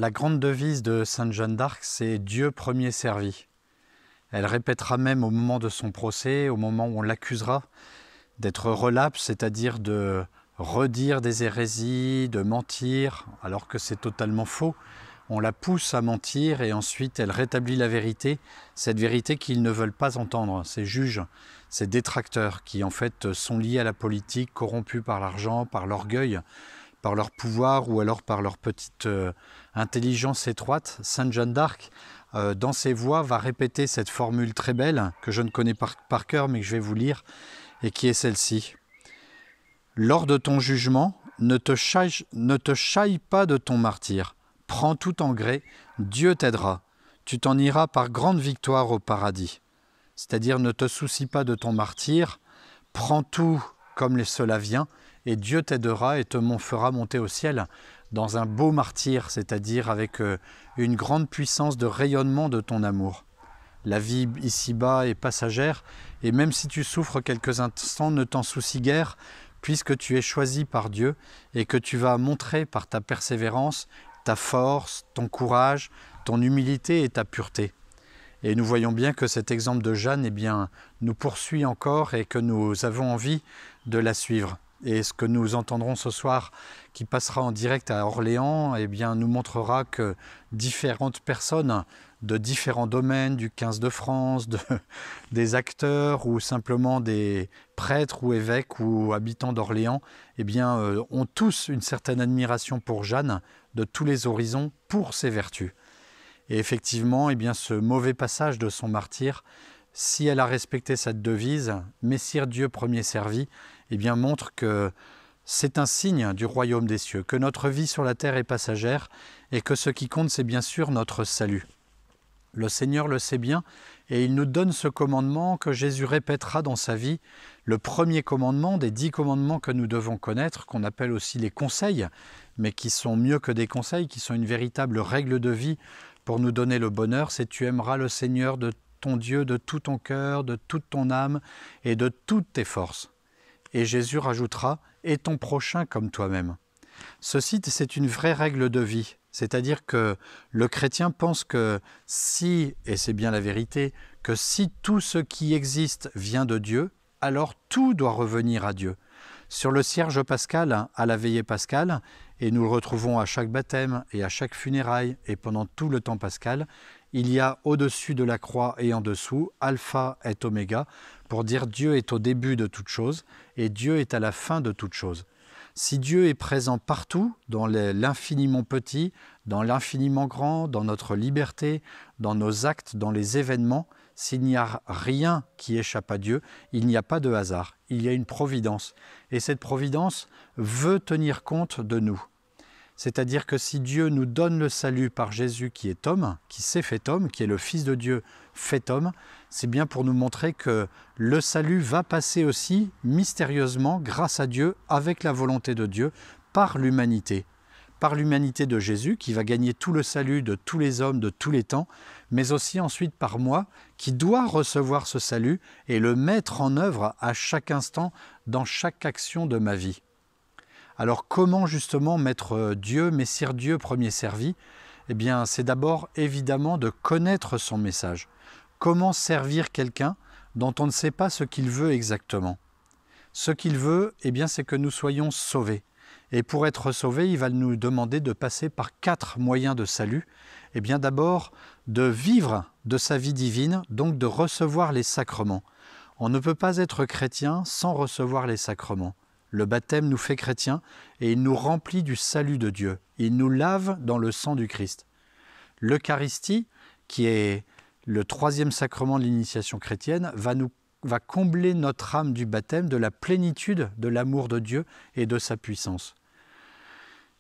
La grande devise de Sainte Jeanne d'Arc, c'est « Dieu premier servi ». Elle répétera même au moment de son procès, au moment où on l'accusera, d'être relapse, c'est-à-dire de redire des hérésies, de mentir, alors que c'est totalement faux. On la pousse à mentir et ensuite elle rétablit la vérité, cette vérité qu'ils ne veulent pas entendre, ces juges, ces détracteurs qui en fait sont liés à la politique, corrompus par l'argent, par l'orgueil, par leur pouvoir ou alors par leur petite intelligence étroite. Sainte Jeanne d'Arc, dans ses voix, va répéter cette formule très belle que je ne connais pas par cœur mais que je vais vous lire et qui est celle-ci. Lors de ton jugement, ne te chaille pas de ton martyre. Prends tout en gré, Dieu t'aidera. Tu t'en iras par grande victoire au paradis. C'est-à-dire, ne te soucie pas de ton martyre, prends tout comme cela vient, et Dieu t'aidera et te fera monter au ciel dans un beau martyre, c'est-à-dire avec une grande puissance de rayonnement de ton amour. La vie ici-bas est passagère, et même si tu souffres quelques instants, ne t'en soucie guère, puisque tu es choisi par Dieu et que tu vas montrer par ta persévérance ta force, ton courage, ton humilité et ta pureté. Et nous voyons bien que cet exemple de Jeanne nous poursuit encore et que nous avons envie de la suivre. Et ce que nous entendrons ce soir, qui passera en direct à Orléans, nous montrera que différentes personnes de différents domaines, du 15 de France, des acteurs ou simplement des prêtres ou évêques ou habitants d'Orléans, ont tous une certaine admiration pour Jeanne de tous les horizons pour ses vertus. Et effectivement, ce mauvais passage de son martyre, si elle a respecté cette devise, « Messire Dieu premier servi », montre que c'est un signe du royaume des cieux, que notre vie sur la terre est passagère et que ce qui compte, c'est bien sûr notre salut. Le Seigneur le sait bien et il nous donne ce commandement que Jésus répétera dans sa vie, le premier commandement des 10 commandements que nous devons connaître, qu'on appelle aussi les conseils, mais qui sont mieux que des conseils, qui sont une véritable règle de vie pour nous donner le bonheur, c'est « Tu aimeras le Seigneur de ton Dieu de tout ton cœur, de toute ton âme et de toutes tes forces. » Et Jésus rajoutera « Et ton prochain comme toi-même. » Ceci, c'est une vraie règle de vie. C'est-à-dire que le chrétien pense que si, et c'est bien la vérité, que si tout ce qui existe vient de Dieu, alors tout doit revenir à Dieu. Sur le cierge pascal, à la veillée pascale, et nous le retrouvons à chaque baptême et à chaque funéraille et pendant tout le temps pascal, il y a au-dessus de la croix et en dessous, alpha et oméga, pour dire Dieu est au début de toute chose et Dieu est à la fin de toute chose. Si Dieu est présent partout, dans l'infiniment petit, dans l'infiniment grand, dans notre liberté, dans nos actes, dans les événements, s'il n'y a rien qui échappe à Dieu, il n'y a pas de hasard, il y a une providence. Et cette providence veut tenir compte de nous. C'est-à-dire que si Dieu nous donne le salut par Jésus qui est homme, qui s'est fait homme, qui est le Fils de Dieu fait homme, c'est bien pour nous montrer que le salut va passer aussi mystérieusement, grâce à Dieu, avec la volonté de Dieu, par l'humanité. Par l'humanité de Jésus, qui va gagner tout le salut de tous les hommes de tous les temps, mais aussi ensuite par moi, qui dois recevoir ce salut et le mettre en œuvre à chaque instant, dans chaque action de ma vie. Alors comment justement mettre Dieu, Messire Dieu premier servi ? C'est d'abord évidemment de connaître son message. Comment servir quelqu'un dont on ne sait pas ce qu'il veut exactement ? Ce qu'il veut, c'est que nous soyons sauvés. Et pour être sauvés, il va nous demander de passer par 4 moyens de salut. D'abord, de vivre de sa vie divine, donc de recevoir les sacrements. On ne peut pas être chrétien sans recevoir les sacrements. Le baptême nous fait chrétiens et il nous remplit du salut de Dieu. Il nous lave dans le sang du Christ. L'Eucharistie, qui est le 3e sacrement de l'initiation chrétienne, va combler notre âme du baptême de la plénitude de l'amour de Dieu et de sa puissance.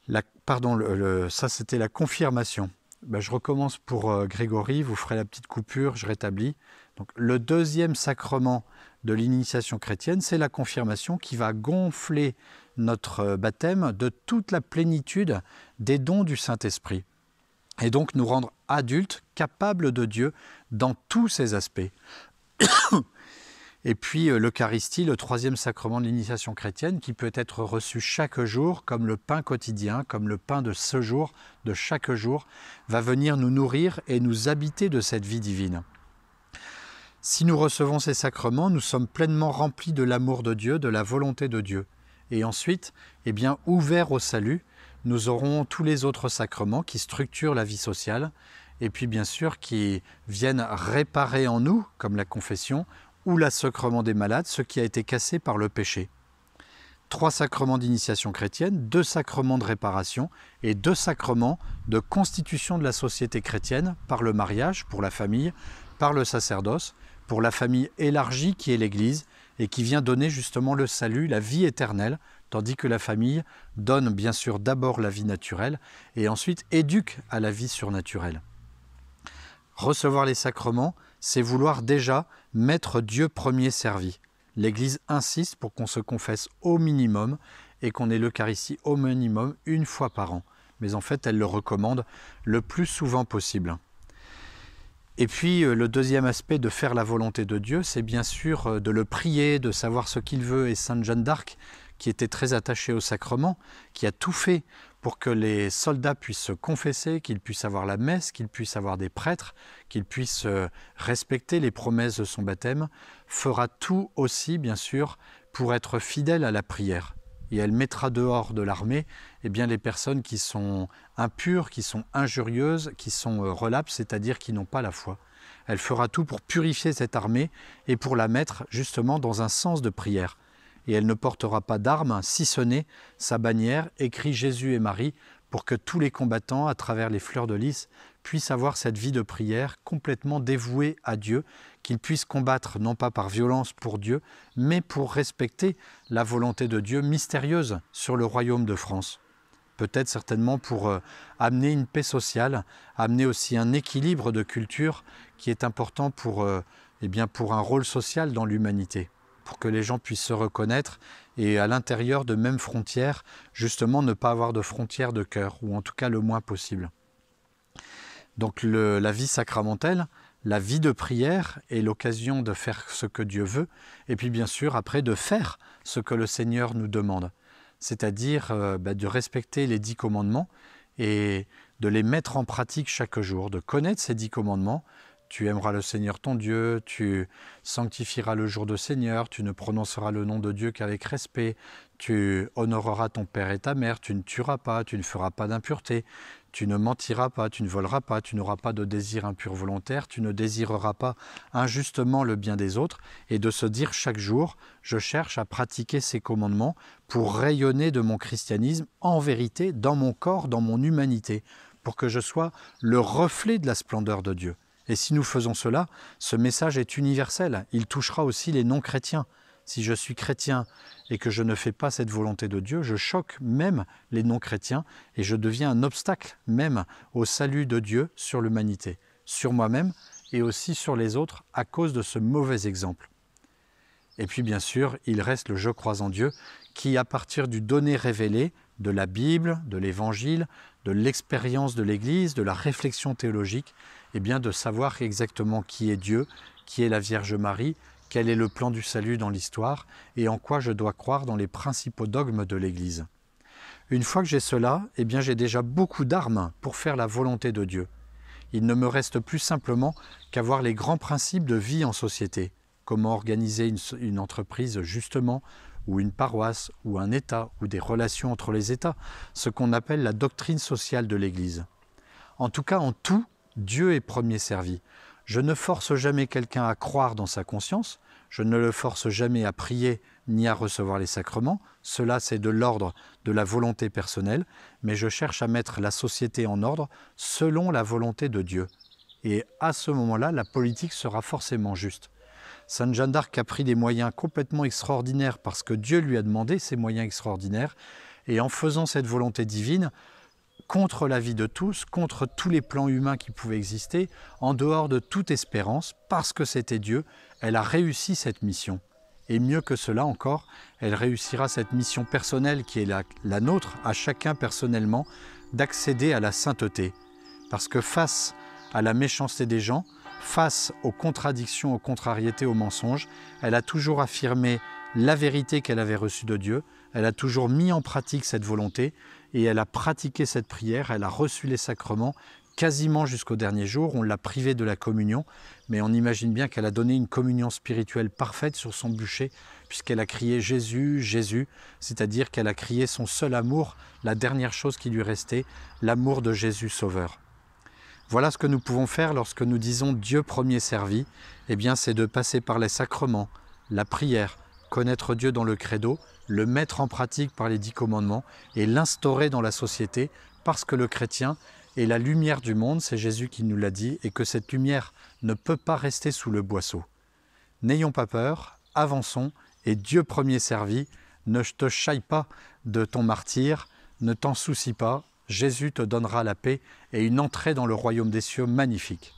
Ça c'était la confirmation. Je recommence pour Grégory, vous ferez la petite coupure, je rétablis. Donc, le 2e sacrement de l'initiation chrétienne, c'est la confirmation qui va gonfler notre baptême de toute la plénitude des dons du Saint-Esprit. Et donc nous rendre adultes, capables de Dieu dans tous ses aspects. Et puis l'Eucharistie, le troisième sacrement de l'initiation chrétienne, qui peut être reçu chaque jour comme le pain quotidien, comme le pain de ce jour, de chaque jour, va venir nous nourrir et nous habiter de cette vie divine. Si nous recevons ces sacrements, nous sommes pleinement remplis de l'amour de Dieu, de la volonté de Dieu. Et ensuite, ouverts au salut, nous aurons tous les autres sacrements qui structurent la vie sociale, et puis bien sûr qui viennent réparer en nous, comme la confession, ou le sacrement des malades, ce qui a été cassé par le péché. 3 sacrements d'initiation chrétienne, 2 sacrements de réparation et 2 sacrements de constitution de la société chrétienne par le mariage, pour la famille, par le sacerdoce, pour la famille élargie qui est l'Église et qui vient donner justement le salut, la vie éternelle, tandis que la famille donne bien sûr d'abord la vie naturelle et ensuite éduque à la vie surnaturelle. Recevoir les sacrements, c'est vouloir déjà mettre Dieu premier servi. L'Église insiste pour qu'on se confesse au minimum et qu'on ait l'Eucharistie au minimum 1 fois par an. Mais en fait, elle le recommande le plus souvent possible. Et puis, le deuxième aspect de faire la volonté de Dieu, c'est bien sûr de le prier, de savoir ce qu'il veut. Et Sainte Jeanne d'Arc, qui était très attachée au sacrement, qui a tout fait pour que les soldats puissent se confesser, qu'ils puissent avoir la messe, qu'ils puissent avoir des prêtres, qu'ils puissent respecter les promesses de son baptême, fera tout aussi, bien sûr, pour être fidèle à la prière. Et elle mettra dehors de l'armée les personnes qui sont impures, qui sont injurieuses, qui sont relapses, c'est-à-dire qui n'ont pas la foi. Elle fera tout pour purifier cette armée et pour la mettre justement dans un sens de prière. Et elle ne portera pas d'armes, si ce n'est sa bannière, écrit Jésus et Marie, pour que tous les combattants, à travers les fleurs de lys, puissent avoir cette vie de prière complètement dévouée à Dieu, qu'ils puissent combattre non pas par violence pour Dieu, mais pour respecter la volonté de Dieu mystérieuse sur le royaume de France. Peut-être certainement pour amener une paix sociale, amener aussi un équilibre de culture qui est important pour un rôle social dans l'humanité, pour que les gens puissent se reconnaître et à l'intérieur de mêmes frontières, justement ne pas avoir de frontières de cœur, ou en tout cas le moins possible. Donc la vie sacramentelle, la vie de prière est l'occasion de faire ce que Dieu veut, et puis bien sûr après de faire ce que le Seigneur nous demande, c'est-à-dire de respecter les 10 commandements et de les mettre en pratique chaque jour, de connaître ces 10 commandements. Tu aimeras le Seigneur ton Dieu, tu sanctifieras le jour de Seigneur, tu ne prononceras le nom de Dieu qu'avec respect, tu honoreras ton père et ta mère, tu ne tueras pas, tu ne feras pas d'impureté, tu ne mentiras pas, tu ne voleras pas, tu n'auras pas de désir impur volontaire, tu ne désireras pas injustement le bien des autres, et de se dire chaque jour, je cherche à pratiquer ces commandements pour rayonner de mon christianisme en vérité dans mon corps, dans mon humanité, pour que je sois le reflet de la splendeur de Dieu. Et si nous faisons cela, ce message est universel. Il touchera aussi les non-chrétiens. Si je suis chrétien et que je ne fais pas cette volonté de Dieu, je choque même les non-chrétiens et je deviens un obstacle même au salut de Dieu sur l'humanité, sur moi-même et aussi sur les autres à cause de ce mauvais exemple. Et puis bien sûr, il reste le « Je crois en Dieu » qui, à partir du donné révélé, de la Bible, de l'Évangile, de l'expérience de l'Église, de la réflexion théologique, de savoir exactement qui est Dieu, qui est la Vierge Marie, quel est le plan du salut dans l'histoire et en quoi je dois croire dans les principaux dogmes de l'Église. Une fois que j'ai cela, j'ai déjà beaucoup d'armes pour faire la volonté de Dieu. Il ne me reste plus simplement qu'avoir les grands principes de vie en société. Comment organiser une entreprise justement, ou une paroisse, ou un État, ou des relations entre les États, ce qu'on appelle la doctrine sociale de l'Église. En tout cas, en tout, Dieu est premier servi. Je ne force jamais quelqu'un à croire dans sa conscience, je ne le force jamais à prier ni à recevoir les sacrements, cela c'est de l'ordre de la volonté personnelle, mais je cherche à mettre la société en ordre selon la volonté de Dieu. Et à ce moment-là, la politique sera forcément juste. Sainte Jeanne d'Arc a pris des moyens complètement extraordinaires parce que Dieu lui a demandé ces moyens extraordinaires, et en faisant cette volonté divine, contre la vie de tous, contre tous les plans humains qui pouvaient exister, en dehors de toute espérance, parce que c'était Dieu, elle a réussi cette mission. Et mieux que cela encore, elle réussira cette mission personnelle qui est la nôtre, à chacun personnellement, d'accéder à la sainteté. Parce que face à la méchanceté des gens, face aux contradictions, aux contrariétés, aux mensonges. Elle a toujours affirmé la vérité qu'elle avait reçue de Dieu. Elle a toujours mis en pratique cette volonté et elle a pratiqué cette prière. Elle a reçu les sacrements quasiment jusqu'au dernier jour. On l'a privée de la communion, mais on imagine bien qu'elle a donné une communion spirituelle parfaite sur son bûcher, puisqu'elle a crié « Jésus, Jésus », c'est-à-dire qu'elle a crié son seul amour, la dernière chose qui lui restait, l'amour de Jésus Sauveur. Voilà ce que nous pouvons faire lorsque nous disons « Dieu premier servi », eh bien c'est de passer par les sacrements, la prière, connaître Dieu dans le credo, le mettre en pratique par les 10 commandements et l'instaurer dans la société, parce que le chrétien est la lumière du monde, c'est Jésus qui nous l'a dit, et que cette lumière ne peut pas rester sous le boisseau. N'ayons pas peur, avançons, et Dieu premier servi, ne te chaille pas de ton martyre, ne t'en soucie pas, Jésus te donnera la paix et une entrée dans le royaume des cieux magnifique.